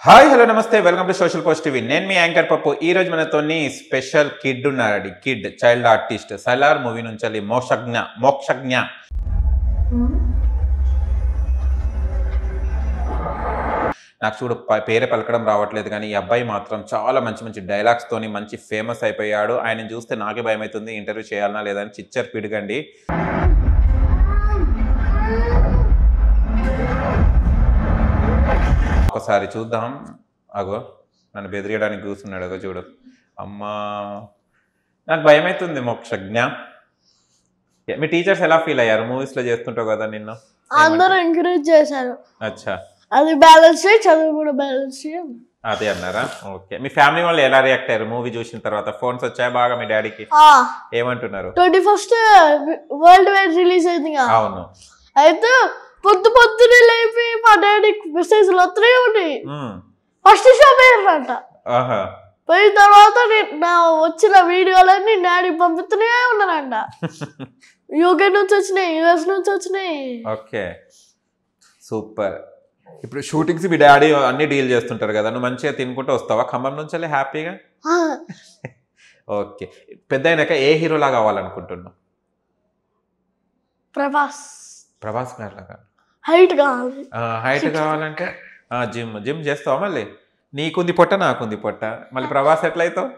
Hi hello నమస్తే welcome to social post TV. నేను మీ anchor పప్పు. ఈ రోజు మనతోని స్పెషల్ కిడ్ ఉన్నాడు. Kid child artist Salaar movie నుంచి మోక్షజ్ఞ నాకు చూడు పేరే పలకడం రావట్లేదు, కానీ ఈ అబ్బాయి మాత్రం చాలా మంచి మంచి డైలాగ్స్ తోని మంచి ఫేమస్ అయిపోయాడు. ఆయన చూస్తే నాకే భయం అవుతుంది, ఇంటర్వ్యూ చేయాలన్నా లేదని చిచ్చర్ పిడగండి. ఒకసారి చూద్దాం. అగో నన్ను బెదిరియడానికి కూర్చున్నాడు. అగో చూడు. అమ్మా నాకు భయం అవుతుంది. మోక్షజ్ఞ, మీ టీచర్స్ ఎలా ఫీల్ అయ్యారు? మూవీస్ లో చేస్తుంటావు కదా, నిన్ను అందరూ ఎంకరేజ్ చేశారు. అచ్చా, అది బ్యాలెన్స్ చదువు కూడా బ్యాలెన్స్ అదే అన్నారా? ఓకే. మీ ఫ్యామిలీ వాళ్ళు ఎలా రియాక్ట్ అయ్యారు మూవీ చూసిన తర్వాత? ఫోన్స్ వచ్చాయి బాగా మీ డాడీకి? ఏమంటున్నారు? 21st వరల్డ్ వైడ్ రిలీజ్ అయింది. అవును. అయితే పొద్దునే లేపి మా డాడీకి మెసేజ్లు వస్తూనే ఉన్నాయి. ఫస్ట్ షో పోయారంట. పోయిన తర్వాత నా వచ్చిన వీడియోలన్నీ డాడీ పంపుతూనే ఉన్నారంట. యూకే నుంచి వచ్చినాయి, యుఎస్ నుంచి వచ్చినాయి. Okay, super. ఇప్పుడు షూటింగ్స్ మీ డాడీ అన్ని డీల్ చేస్తుంటారు కదా, నువ్వు మంచిగా తినుకుంటూ వస్తావా ఖమ్మం నుంచి హ్యాపీగా? ఓకే. పెద్ద అయినాక ఏ హీరోలా కావాలనుకుంటున్నావు? ప్రభాస్ గారు లాగా హైట్ కావాలి. హైట్ కావాలంటే జిమ్ చేస్తావా? మళ్ళీ నీకుంది పొట్ట, నాకుంది పొట్ట, మళ్ళీ ప్రభాస్ ఎట్లయితావు?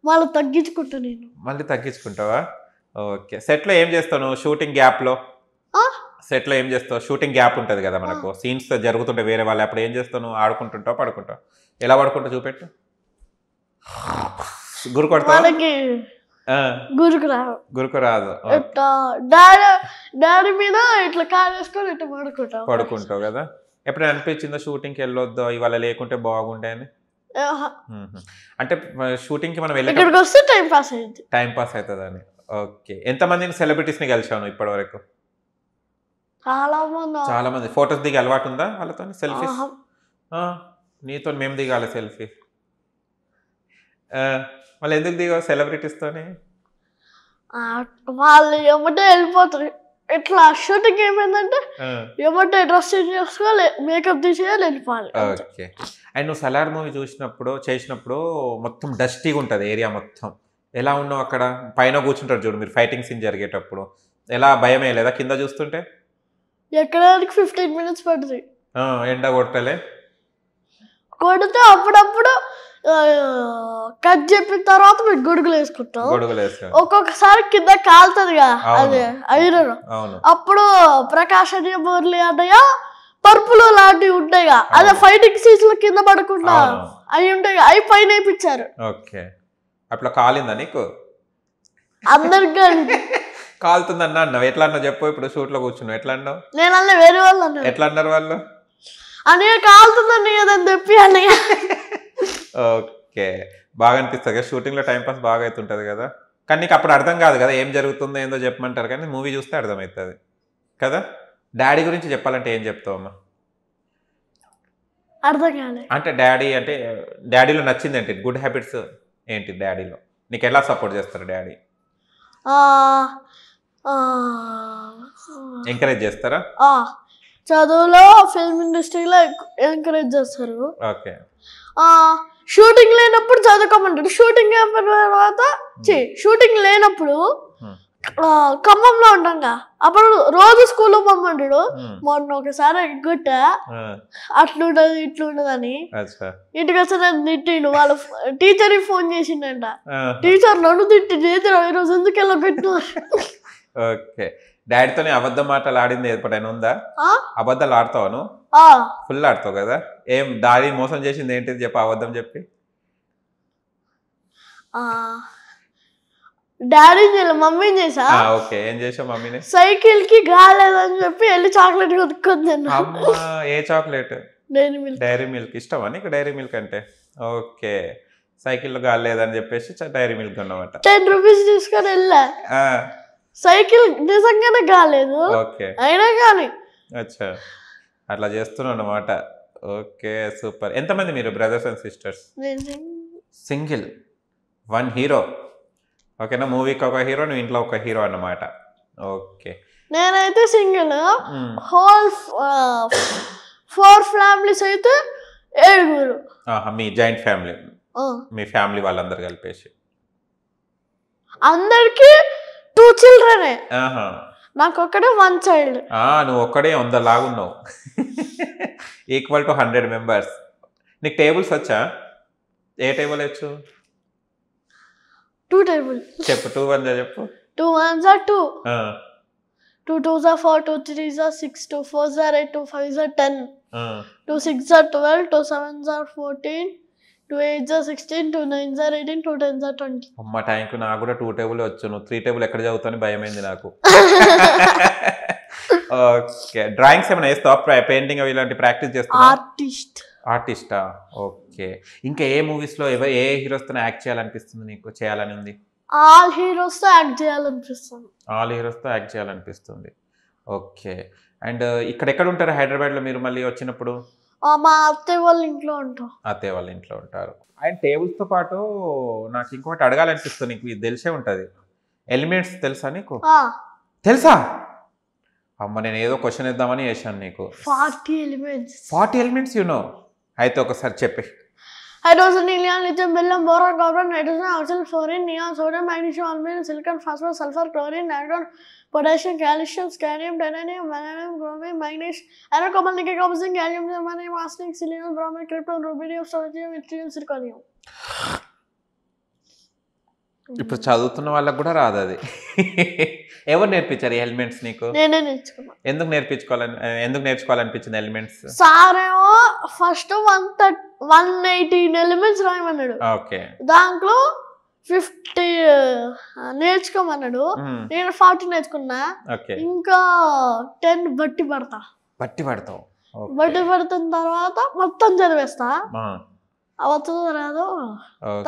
మళ్ళీ తగ్గించుకుంటా నేను. మళ్ళీ తగ్గించుకుంటావా? ఓకే. సెట్లో ఏం చేస్తావు నువ్వు? షూటింగ్ గ్యాప్లో సెట్లో ఏం చేస్తావు? షూటింగ్ గ్యాప్ ఉంటుంది కదా మనకు, సీన్స్ జరుగుతుంటే వేరే వాళ్ళు, అప్పుడు ఏం చేస్తావు నువ్వు? ఆడుకుంటుంటావు, పడుకుంటావు? ఎలా పడుకుంటావు చూపెట్టు. గురు కొడతావు? గురుకు రాదు. డాడీ మీద ఇట్లా కాలు వేసుకొని ఇట్లా పడుకుంటావు కదా. ఎప్పుడైనా అనిపించిందో షూటింగ్కి వెళ్ళొద్దు ఇవాళ లేకుంటే బాగుండే అని? అంటే షూటింగ్కి మనం వెళ్ళి టైం పాస్ అవుతుంది అని. ఓకే. ఎంతమందిని సెలబ్రిటీస్ని కలిసాను ఇప్పటి వరకు? చాలా మంది. ఫొటోస్ దిగి అలవాటు ఉందా వాళ్ళతో? సెల్ఫీస్ నీతో మేము దిగాలి సెల్ఫీ. మళ్ళీ ఎందుకు దిగావు సెలబ్రిటీస్తోని? వాళ్ళు ఏమంటే వెళ్ళిపోతారు. ఇట్లా షూటింగ్ ఏమైందంటే ఏమంటే డ్రెస్ చేంజ్ చేసుకోవాలి, మేకప్ తీసేయాలి, వెళ్ళిపోవాలి. ఓకే. అండ్ నువ్వు సలార్ మూవీ చేసినప్పుడు మొత్తం డస్టీగా ఉంటుంది ఏరియా మొత్తం. ఎలా ఉన్నావు అక్కడ? పైన కూర్చుంటారు చూడు మీరు, ఫైటింగ్ సీన్ జరిగేటప్పుడు ఎలా భయమే లేదా కింద చూస్తుంటే? ఎక్కడానికి 15 minutes పడుతుంది. ఎండ కొట్టలే? కొడితే అప్పుడప్పుడు కట్ చెప్పిన తర్వాత మీరు గొడుగులు వేసుకుంటాం. ఒక్కొక్కసారి కింద కాలుతుంది కదా అది ఐరన్, అప్పుడు ప్రకాష్ అన్నయ్య, మురళి అన్నయ్య పరుపులు లాంటివి ఉంటాయి కదా, అదే ఫైటింగ్ సీన్స్ లో కింద పడకుండా అవి ఉంటాయి, అవి పైన వేయించారు. ఓకే. అట్లా కాలిందా నీకు? అందరికి కాలుతుందన్నా అన్నావు. ఎట్లా అన్నావు చెప్పు? ఇప్పుడు షూట్ లో కూర్చున్నావు, ఎట్లా అన్నావు? నేను అన్న వేరే వాళ్ళు అన్నారు. ఎట్లా అన్నారు వాళ్ళు? అన్నయ్య కాలుతుందండి కదని చెప్పి అన్నయ్య. ఓకే. బాగా అనిపిస్తుంది కదా షూటింగ్ లో, టైం పాస్ బాగా అవుతుంటది కదా. కానీ నీకు అప్పుడు అర్థం కాదు కదా ఏం జరుగుతుందో ఏందో చెప్పమంటారు, కానీ మూవీ చూస్తే అర్థమవుతుంది కదా. డాడీ గురించి చెప్పాలంటే ఏం చెప్తావమ్మా? అర్థం కాలే. అంటే డాడీలో నచ్చింది ఏంటి? గుడ్ హ్యాబిట్స్ ఏంటి డాడీలో? నీకు ఎలా సపోర్ట్ చేస్తారు డాడీ? ఎంకరేజ్ చేస్తారా? చదువులో, ఫిల్మ్ ఇండస్ట్రీలో ఎంకరేజ్ చేస్తారు. ఓకే. షూటింగ్ లేనప్పుడు చదువుకోమంటాడు. షూటింగ్ లేనప్పుడు ఖమ్మంలో ఉంటాంగా, అప్పుడు రోజు స్కూల్లో పంపమంటాడు. మొన్న ఒకసారి ఎగ్గుట్ట అట్లుంటది ఇట్లుంటది అని ఇంటికి వస్తే తిట్టిండు. వాళ్ళ టీచర్ ఫోన్ చేసిండంట. టీచర్ నన్ను తిట్టింది, ఈరోజు ఎందుకు ఎలా పెట్టినారు? ఓకే. డాడీతోనే అబద్ధం మాటలు ఆడింది ఎప్పుడైనా ఉందా? అబద్ధాలు ఆడతావు నువ్వు? ఫుల్ ఆడతావు కదా. ఏం డాడీ మోసం చేసింది ఏంటిది చెప్పు, అబద్ధం చెప్పి. డాడీ మమ్మీ చేసా. ఓకే. ఏం చేసావు మమ్మీని? సైకిల్ కి గాలేదని చెప్పి వెళ్ళి చాక్లెట్ కొనుక్కుంది. ఏ చాక్లెట్? Dairy milk. ఇష్టమా నీకు డైరీ మిల్క్ అంటే? ఓకే. సైకిల్లో గాలేదని చెప్పేసి డైరీ మిల్క్ కొన్నామట. 10 rupees తీసుకొని వెళ్ళా. సైకిల్ నిజంగానే కాలేదు. అయినా కానీ అచ్చా అట్లా చేస్తున్నావు అన్నమాట. Okay, super. ఎంతమంది మీరు brothers and sisters? Single, 1 hero. ఓకేనా? మూవీకి ఒక హీరో, నువ్వు ఇంట్లో ఒక హీరో అన్నమాట. ఓకే. నేనైతే సింగిల్. హోల్ 4 ఫ్యామిలీస్ అయితే 7 మీ జాయింట్ ఫ్యామిలీ, మీ ఫ్యామిలీ వాళ్ళందరూ కలిపేసి అందరికి 2 children. నాకు ఒక్కడే 1 child. నువ్వు ఒక్కడే 100 లాగున్నావు. Equal to 100 members. నీకు టేబుల్స్ వచ్చా? ఏ టేబుల్ వచ్చు? 2 tables. చెప్పు. 2 1 చెప్పు. 2 1s are 2. 2 2s are 4. 2 3s are 6. 2 4s are 8. 2 5s are 10. 2 6s are 12. 2 7s are 14. 2 8s are 16. 2 9s are 18. 2 10s are 20. అమ్మ టైంకు నాకు కూడా 2 టేబుల్ వచ్చు. నువ్వు 3 టేబుల్ ఎక్కడ చదువుతావని భయమైంది నాకు. ఓకే. డ్రాయింగ్స్ ఏమైనా వేస్తావా? పెయింటింగ్ అవి ఇలాంటి ప్రాక్టీస్ చేస్తావా? ఆర్టిస్టా? ఓకే. ఇంకా ఏ మూవీస్లో ఏ హీరోస్తో యాక్ట్ చేయాలనిపిస్తుంది నీకు? చేయాలని ఉంది? ఆల్ హీరోస్తో యాక్ట్ చేయాలనిపిస్తుంది. ఓకే. అండ్ ఇక్కడ ఉంటారు హైదరాబాద్లో మీరు మళ్ళీ వచ్చినప్పుడు? మా అత్తయ్య వాళ్ళ ఇంట్లో ఉంటారు. అండ్ టేబుల్స్తో పాటు నాకు ఇంకోటి అడగాలనిపిస్తుంది. నీకు ఇది తెలిసే ఉంటుంది. ఎలిమెంట్స్ తెలుసా నీకు? తెలుసా? అమ్మ నేను ఏదో క్వశ్చన్ ఇద్దామని చేశాను నీకు. 40 ఎలిమెంట్స్ అయితే ఒకసారి చెప్పి. హైడ్రోజన్, హీలియం, లిథియం, బెల్లం, boron, carbon, nitrogen, oxygen, fluorine, neon, sodium, magnesium, aluminium, silicon, phosphorus, sulphur, chlorine, nitrogen, potassium, calcium, scandium, titanium, vanadium, chromium, manganese, iron, copper, nickel, copper, zinc, gallium, germanium, arsenic, silicon, bromide, krypton, rubidium, strontium, yttrium, zirconium. ఇప్పుడు చదువుతున్న వాళ్ళకి కూడా రాదు అది. ఎవరు నేర్పించారు ఈ elements నీకు? నేనే నేర్చుకున్నా. ఎందుకు నేర్చుకోవాలనిపించింది ఎలిమెంట్స్? సారేమో ఫస్ట్ 118 ఎలిమెంట్స్ రాయమన్నాడు. ఓకే. దాంట్లో 50 నేర్చుకోమన్నాడు. నేను 40 నేర్చుకున్నా. ఇంకా 10 బట్టి పడతావు. బట్టి పడుతున్న తర్వాత మొత్తం చదివేస్తా. అవుతుందో రాదో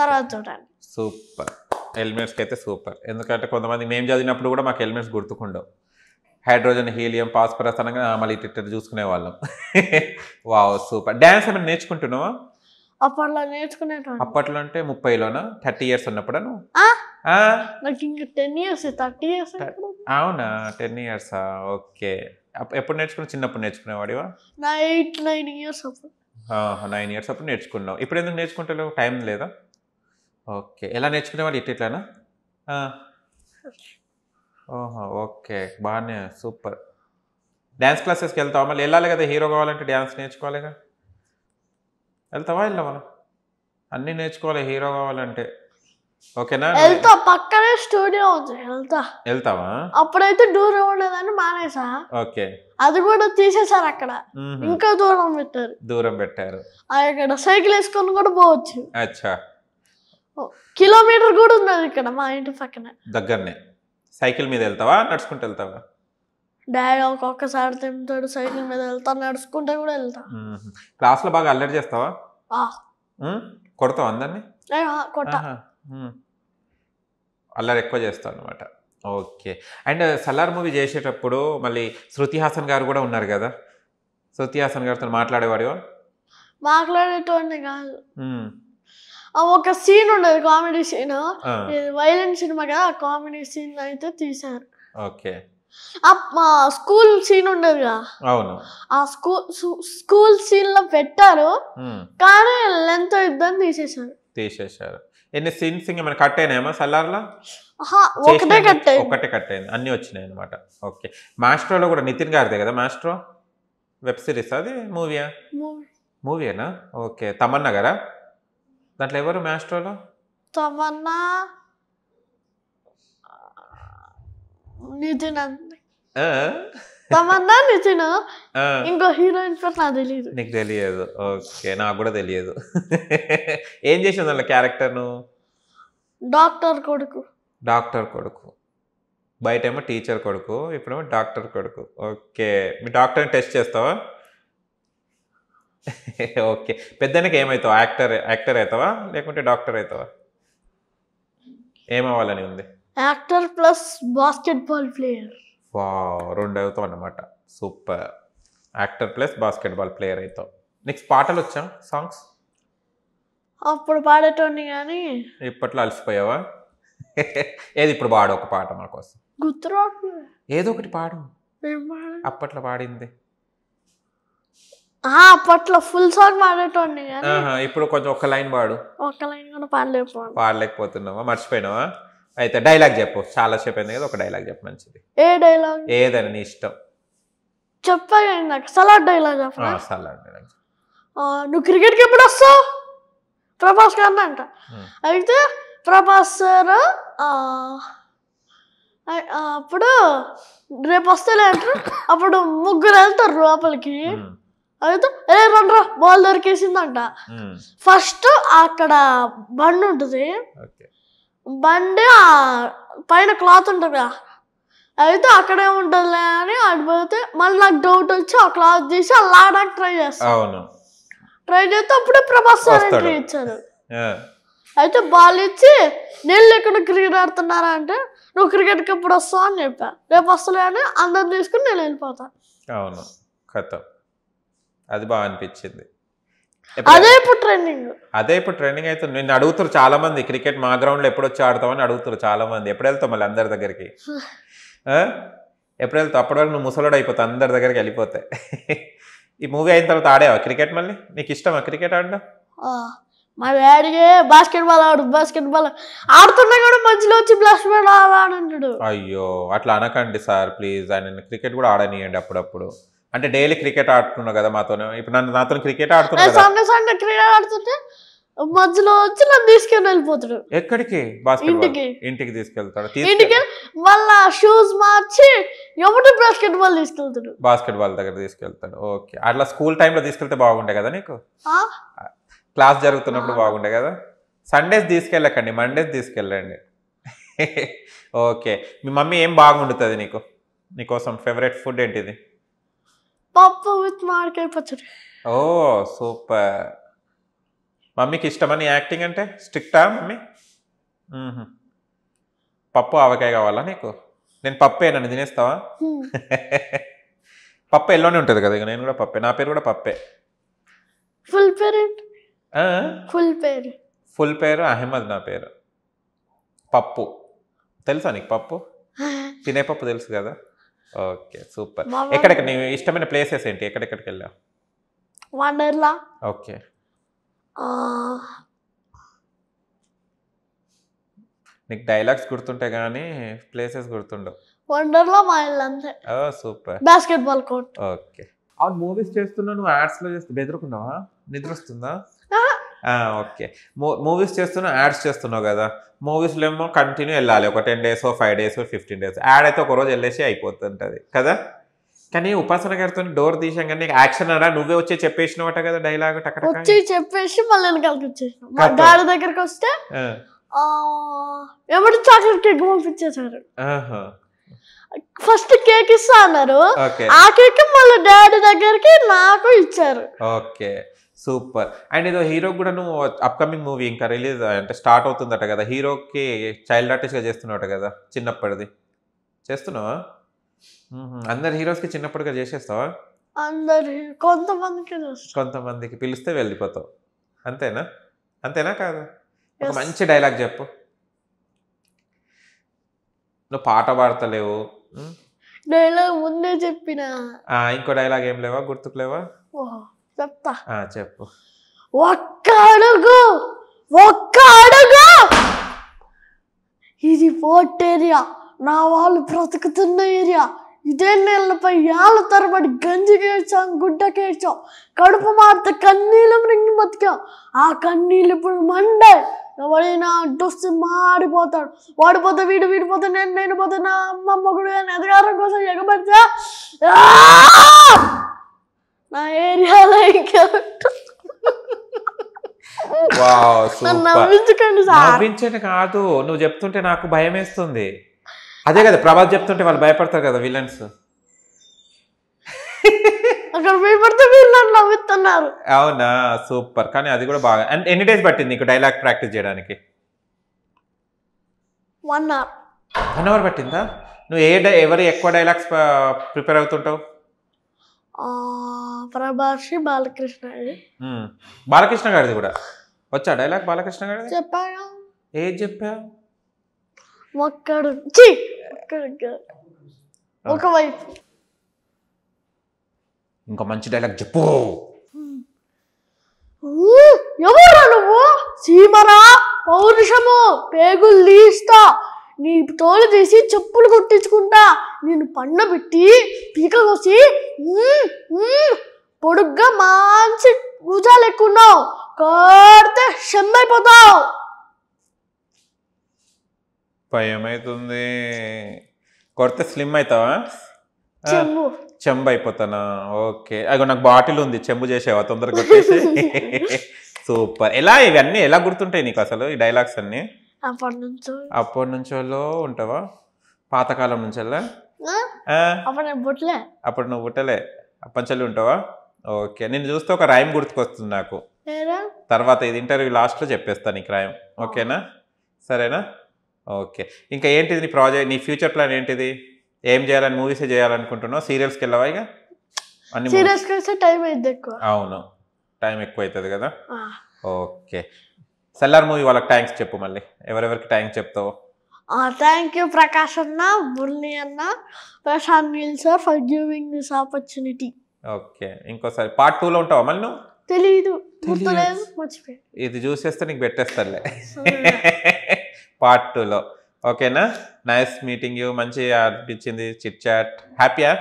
తర్వాత చూడండి. సూపర్. ఎలిమెంట్స్కి అయితే సూపర్. ఎందుకంటే కొంతమంది మేము చదివినప్పుడు కూడా మాకు ఎలిమెంట్స్ గుర్తుకుండవు. హైడ్రోజన్, హీలియం, ఫాస్ఫరస్ అనగా మళ్ళీ ఇట్లా చూసుకునే వాళ్ళం. Wow super. డ్యాన్స్ ఏమైనా నేర్చుకుంటున్నావా? అప్పట్లో నేర్చుకునేటప్పుడు. అప్పట్లో అంటే 30లోనా? 30 years ఉన్నప్పుడు? నాకు ఇంకా 10 years 30 years. అవునా? 10 years. ఓకే. ఎప్పుడు నేర్చుకున్నావు? చిన్నప్పుడు నేర్చుకునేవాడివా? 9 years అప్పుడు. 9 years అప్పుడు నేర్చుకున్నావు. ఇప్పుడు ఎందుకు నేర్చుకుంటలేవు? టైం లేదా? ఓకే. ఎలా నేర్చుకునేవాడు? ఇట్లా? ఓకే. బాగానే సూపర్. డ్యాన్స్ క్లాసెస్కి వెళ్తావా? మళ్ళీ వెళ్ళాలి కదా, హీరో కావాలంటే డ్యాన్స్ నేర్చుకోవాలిగా. వెళ్తావా? వెళ్ళవా? అన్నీ నేర్చుకోవాలి హీరో కావాలంటే. ఓకేనా? వెళ్తా. పక్కనే స్టూడియో ఉంది. వెళ్తావా? అప్పుడైతే దూరం ఉండేదని మానేసా. ఓకే. అది కూడా తీసేసారు. అక్కడ ఇంకా దూరం పెట్టారు. అక్కడ సైకిల్ వేసుకొని కూడా పోవచ్చు. అచ్చా. కిలోమీటర్ కూడా ఉన్నది ఇక్కడ మా ఇంటి పక్కన దగ్గరనే. సైకిల్ మీద వెళ్తావా? నడుచుకుంటూ వెళ్తావా? డాడీ ఒక్కొక్కసారి తింటాడు. సైకిల్ మీద వెళ్తా, నడుచుకుంటే కూడా వెళ్తా. క్లాస్లో బాగా అల్లరి చేస్తావా? కొడతావా అందరినీ? అల్లరి ఎక్కువ చేస్తావు అనమాట. ఓకే. అండ్ సలార్ మూవీ చేసేటప్పుడు మళ్ళీ శృతి హాసన్ గారు కూడా ఉన్నారు కదా. శృతి హాసన్ గారితో మాట్లాడేవాడివా? మాట్లాడేటోడిని కాదు. ఒక సీన్ ఉండదు, కామెడీ సీన్. వైలెంట్ సినిమా కదా, ఆ కామెడీ సీన్ అయితే తీశారు. ఓకే. స్కూల్ సీన్ ఉండదు కదా. అవును. ఆ స్కూల్ సీన్ లో పెట్టారు, కానీ లెంత్ ఇద్దని తీసేశారు. ఎన్ని సీన్స్ ఏమైనా కట్ అయినాయమ్మా సలార్లో? ఒకటే కట్ అయింది. అన్నీ వచ్చినాయి అనమాట. ఓకే. మాస్ట్రోలో కూడా నితిన్ గారిదే కదా మాస్ట్రో? వెబ్ సిరీస్ అది? మూవీయేనా? ఓకే. తమన్నా గారా దాంట్లో? ఎవరు మాస్ట్రోలో? తమన్నా, నితిన్. తమన్నా, నితిన్. ఇంకో హీరోయిన్ పేరు నాకు తెలియదు. నీకు తెలియదు? ఓకే. నాకు కూడా తెలియదు. ఏం చేసింది దాంట్లో క్యారెక్టర్ నువ్వు? డాక్టర్ కొడుకు. బయట ఏమో టీచర్ కొడుకు, ఇప్పుడేమో డాక్టర్ కొడుకు. ఓకే. మీ డాక్టర్ని టెస్ట్ చేస్తావా? ఓకే. పెద్దనకి ఏమవుతావు? యాక్టర్ అవుతావా లేకుంటే డాక్టర్ అవుతావా? ఏమవ్వాలని ఉంది? Actor plus basketball player. Wow, 2 అవుతావు అన్నమాట. Super. Actor plus basketball player అవుతావు. నెక్స్ట్ పాటలు వచ్చా? సాంగ్స్ అప్పుడు పాడేటోని కానీ ఇప్పట్లో అలసిపోయావా? ఏది ఇప్పుడు పాడు ఒక పాట మా కోసం. గుర్తురాదు. ఏదో ఒకటి పాడు. అప్పట్లో పాడింది. అప్పట్లో ఫుల్ సాంగ్ పాడేటోండి. ఇప్పుడు కొంచెం ఒక్క లైన్ పాడు. ఒక్క లైన్ కూడా పాడలేకపోతున్నావా? మర్చిపోయినావా? అయితే డైలాగ్ చెప్పు, చాలా సేపు అయింది కదా, ఒక డైలాగ్ చెప్పు మంచిది. ఏ డైలాగ్? ఏదైనా నీ ఇష్టం. చెప్పాను నాకు సలాడ్ డైలాగ్ చెప్పనా? Salad dialogue. నువ్వు క్రికెట్కి ఎప్పుడు వస్తావు ప్రభాస్ గారిని అంట. అయితే ప్రభాస్ సార్ అప్పుడు రేపు వస్తేలే అంటారు. అప్పుడు ముగ్గురు వెళ్తారు లోపలికి. అయితే రండ్రా బాల్ దొరికేసిందంట. ఫస్ట్ అక్కడ బండి ఉంటుంది, బండి పైన క్లాత్ ఉంటుంది కదా, అయితే అక్కడే ఉంటుందిలే అని ఆడిపోతే మళ్ళీ నాకు డౌట్ వచ్చి ఆ క్లాత్ తీసి అలా ఆడడానికి ట్రై చేస్తాను. ట్రై చేస్తే అప్పుడే ప్రభాస్ సార్ ఎంట్రీ ఇచ్చారు. అయితే బాల్ ఇచ్చి నేను లేకుండా క్రికెట్ ఆడుతున్నారా అంటే నువ్వు క్రికెట్కి ఎప్పుడు వస్తావు అని చెప్పా. రేపు వస్తలే అని అందరు తీసుకుని నేను వెళ్ళిపోతా. అవును, కథ అది బాగా అనిపించింది. అదే ఇప్పుడు ట్రెండింగ్ అవుతుంది. నేను అడుగుతారు చాలా మంది, క్రికెట్ మా గ్రౌండ్లో ఎప్పుడు వచ్చి ఆడతామని అడుగుతారు చాలా మంది. ఎప్పుడు వెళ్తావు మళ్ళీ అందరి దగ్గరికి? ఎప్పుడు వెళ్తావు? అప్పటి వరకు నువ్వు ముసలోడు అయిపోతావు, అందరి దగ్గరికి వెళ్ళిపోతాయి. ఈ మూవీ అయిన తర్వాత ఆడేవా క్రికెట్? మళ్ళీ నీకు ఇష్టమా క్రికెట్ ఆడడం? మా డాడీకి బాస్కెట్బాల్ ఆడుతున్నా కూడా మధ్యలో వచ్చి బాస్కెట్బాల్ ఆడంటాడు. అయ్యో అట్లా అనకండి సార్ ప్లీజ్. ఆయన క్రికెట్ కూడా ఆడనియండి అప్పుడప్పుడు. అంటే డైలీ క్రికెట్ ఆడుతున్నావు కదా మాతోనే. ఇప్పుడు నాతో క్రికెట్ ఆడుతున్నా సండే క్రికెట్ ఆడుతుంటే మధ్యలో వచ్చి నన్ను తీసుకెళ్ళి వెళ్ళిపోతాడు. ఎక్కడికి? ఇంటికి తీసుకెళ్తాడు. ఇంటికి మళ్ళా షూస్ మార్చి ఎవరి బాస్కెట్బాల్ దగ్గర తీసుకెళ్తాడు. ఓకే, అట్లా స్కూల్ టైంలో తీసుకెళ్తే బాగుండే కదా నీకు, క్లాస్ జరుగుతున్నప్పుడు బాగుండే కదా. సండేస్ తీసుకెళ్ళకండి, మండేస్ తీసుకెళ్ళండి. ఓకే, మీ మమ్మీ ఏం బాగుండుతుంది నీకోసం? ఫేవరెట్ ఫుడ్ ఏంటిది? పప్పు విత్ మామిడికాయ పచ్చడి. ఓ సూపర్. మమ్మీకి ఇష్టమని యాక్టింగ్ అంటే? స్ట్రిక్టా మమ్మీ? పప్పు ఆవకాయ కావాలా నీకు? నేను పప్పే, నన్ను తినేస్తావా? పప్పు ఎల్లోనే ఉంటుంది కదా, ఇక నేను కూడా పప్పే. నా పేరు కూడా పప్పే. ఫుల్ పేరు అహ్మద్. నా పేరు పప్పు. తెలుసా నీకు పప్పు? తినే పప్పు తెలుసు కదా. Okay super. ఎక్కడెక్కడ నీ ఇష్టమైన ప్లేసెస్ ఏంటి? ఎక్కడెక్కడికి వెళ్ళావు? వండర్లా. ఓకే, నీకు డైలాగ్స్ గుర్తుంటే కానీ ప్లేసెస్ గుర్తుండవు. వండర్లా మా ఇల్లు అంతే. ఓ సూపర్. Basketball court. ఓకే. అవును, మూవీస్ చేస్తున్నా నువ్వు యాడ్స్లో చేస్తూ బెదురుకున్నావా? నిద్ర వస్తుందా? ఓకే, మూవీస్ చేస్తున్నావు, యాడ్స్ చేస్తున్నావు కదా. మూవీస్లో ఏమో కంటిన్యూ వెళ్ళాలి, ఒక 10 days 5 days 15 days. యాడ్ అయితే ఒక రోజు వెళ్ళేసి అయిపోతుంటుంది కదా. కానీ ఉపాసన గారితో డోర్ తీసాం నీకు యాక్షన్ అరా నువ్వే వచ్చి చెప్పేసినవట కదా డైలాగ్. వచ్చి చెప్పేసి మళ్ళీ వెనకాలకి వచ్చేసిన గాడి దగ్గరికి వస్తే ఎవరి చాక్లెట్ కేక్ పంపించేశారు. ఫస్ట్ కేక్ ఇస్తా అన్నారు, ఆ కేక్ మళ్ళీ డాడీ దగ్గరికి నాకు ఇచ్చారు. Okay super. అండ్ ఏదో హీరో కూడా నువ్వు అప్కమింగ్ మూవీ ఇంకా రిలీజ్ అంటే స్టార్ట్ అవుతుందట కదా, హీరోకి చైల్డ్ ఆర్టిస్ట్గా చేస్తున్నావు కదా, చిన్నప్పటిది చేస్తున్నావా? అందరు హీరోస్కి చిన్నప్పటిగా చేసేస్తావా? అందరు కొంతమందికి పిలిస్తే వెళ్ళిపోతావు, అంతేనా? అంతేనా కాదు? ఒక మంచి డైలాగ్ చెప్పు. నువ్వు పాట పాడతలేవు, డైలాగ్ ముందే చెప్పిన. ఇంకో డైలాగ్ ఏం లేవా? గుర్తుకు లేవా? చెప్తా, చెప్పు. ఒక్క అడుగు ఇది పోర్ట్ ఏరియా, నా వాళ్ళు బ్రతుకుతున్న ఏరియా. ఇదే నెలలపై ఏళ్ళ తరబడి గంజికేడ్చాం, గుడ్డకేడ్చాం, కడుపు మారితే కన్నీళ్ళు రింగి బతికాం. ఆ కన్నీళ్ళు ఇప్పుడు మండే. ఎవరైనా అడ్డొస్తే మాడిపోతాడు, వాడిపోతే వీడిపోతే నేను పోతే నా అమ్మమ్మ కూడా ఎదగారం కోసం ఎగబడితే నా ఏరియాలో నవ్వించకండి సార్. నవ్వించండి కాదు, నువ్వు చెప్తుంటే నాకు భయం వేస్తుంది. అదే కదా ప్రభాస్ చెప్తుంటే వాళ్ళు భయపడతారు కదా విలన్స్. అక్కడ భయపడితే వీళ్ళు నవ్వుతున్నారు. అవునా సూపర్. కానీ అది కూడా బాగా. అండ్ ఎన్ని డేస్ పట్టింది నీకు డైలాగ్ ప్రాక్టీస్ చేయడానికి? 1 hour. 1 hour పట్టిందా? నువ్వు ఎవరు ఎక్కువ డైలాగ్స్ ప్రిపేర్ అవుతుంటావు? ప్రభాస్, బాలకృష్ణ. బాలకృష్ణ గారిది కూడా వచ్చా డైలాగ్? బాలకృష్ణ గారిది చెప్పాగా. ఏది చెప్పా? ఒకవైపు ఇంకా మంచి డైలాగ్ చెప్పు. సీమరా పౌరుషము పేగులు తీస్తా, నీ తోలు తీసి చెప్పులు కొట్టించుకుంటా, నేను పండబెట్టి పీక కోసి పొడుగ్గా మంచి కూజాలు ఎక్కున్నావు, కొడితే షెమ్మైపోతావు. భయమైతుంది. కొడితే స్లిమ్ అవుతావా? చెంబు అయిపోతానా? ఓకే, అగో నాకు బాటిల్ ఉంది, చెంబు చేసేవా తొందరగా కొట్టేసి? సూపర్. ఎలా ఇవన్నీ ఎలా గుర్తుంటాయి నీకు అసలు ఈ డైలాగ్స్ అన్ని? అప్పటి నుంచో ఉంటావా? పాతకాలం నుంచెల్లా? అప్పుడు నువ్వు పుట్టలే, అప్పంచెల్లి ఉంటావా? ఓకే, నేను చూస్తే ఒక రైమ్ గుర్తుకొస్తుంది నాకు. తర్వాత ఇది ఇంటర్వ్యూ లాస్ట్లో చెప్పేస్తాను నీకు రైమ్. ఓకేనా? సరేనా? ఓకే, ఇంకా ఏంటిది నీ ప్రాజెక్ట్, నీ ఫ్యూచర్ ప్లాన్ ఏంటిది? ఏం చేయాలని, మూవీసే చేయాలనుకుంటున్నావు? సీరియల్స్కి వెళ్ళవా ఇక? అన్ని అవును, టైం ఎక్కువ అవుతుంది కదా. ఓకే, సెల్లార్ మూవీ వాళ్ళకి థ్యాంక్స్ చెప్పు మళ్ళీ. ఎవరెవరికి థ్యాంక్స్ చెప్తావు? థ్యాంక్ యూ ప్రకాష్ అన్న, మురళి అన్న, Prashanth Neel sir for giving this opportunity. Okay, ఇంకోసారి పార్ట్ 2లో ఉంటావా మళ్ళీ నువ్వు? తెలీదు, గుర్తులేదు, మర్చిపోయా. ఇది చూసేస్తే నీకు పెట్టేస్తానులే పార్ట్ 2లో. ఓకేనా? నైస్ మీటింగ్ యూ, మంచిగా అనిపించింది చిట్ చాట్. హ్యాపీయా?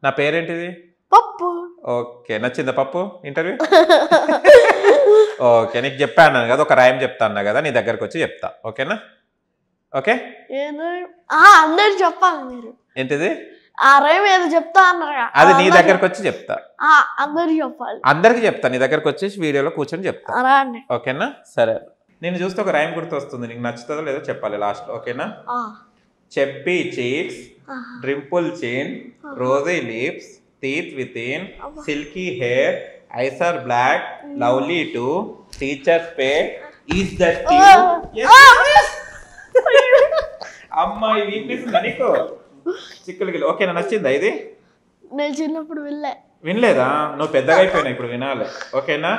నా పేరేంటిది? పప్పు. ఓకే, నచ్చిందా పప్పు ఇంటర్వ్యూ? ఓకే, నీకు చెప్పాను కదా ఒక రైమ్ చెప్తాను కదా, నీ దగ్గరకు వచ్చి చెప్తా. ఓకేనా? ఓకే, అందరికి చెప్పాలి మీరు. ఏంటిది? ఆ రైమ్ ఏదో చెప్తా అన్నారు, అది నీ దగ్గరకు వచ్చి చెప్తా. అందరికి చెప్పాలి. అందరికి చెప్తా, నీ దగ్గరకు వచ్చేసి వీడియోలో కూర్చొని చెప్తా. ఓకేనా? సరే, నేను చూస్తే ఒక రైమ్ గుర్తు వస్తుంది, నీకు నచ్చుతుందో లేదో చెప్పాలి లాస్ట్. ఓకేనా? చెప్పి cheeks, dimple chin, rosy lips, teeth within, silky hair, eyes are black, lovely too, teacher's pet, is that you? Yes. అమ్మాయి వీక్నెస్ ఉందా నీకు? చిక్కులు. ఓకేనా? నచ్చిందా ఇది? నేను చిన్నప్పుడు వినలేదా? నువ్వు పెద్దగా అయిపోయినా ఇప్పుడు వినాలి. ఓకేనా?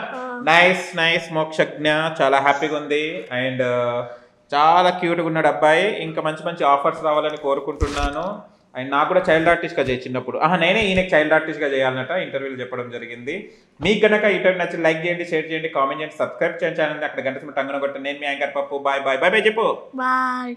నైస్ నైస్ మోక్షజ్ఞ, చాలా హ్యాపీగా ఉంది అండ్ చాలా క్యూట్గా ఉన్నాడు అబ్బాయి. ఇంకా మంచి మంచి ఆఫర్స్ రావాలని కోరుకుంటున్నాను. అండ్ నాకు కూడా చైల్డ్ ఆర్టిస్ట్గా చేయి చిన్నప్పుడు. నేనే ఈయనకి చైల్డ్ ఆర్టిస్ట్గా చేయాలన్నట ఇంటర్వ్యూలు చెప్పడం జరిగింది. మీకు కనుక ఇంటర్వ్యూ నచ్చి లైక్ చేయండి, షేర్ చేయండి, కామెంట్ చేయండి, సబ్స్క్రైబ్ చేయండి ఛానల్. అక్కడ గంట టంగున కొట్టండి. నేను మీ యాంకర్ పప్పు. బాయ్ బాయ్ బాయ్ బాయ్ చెప్పు. బాయ్.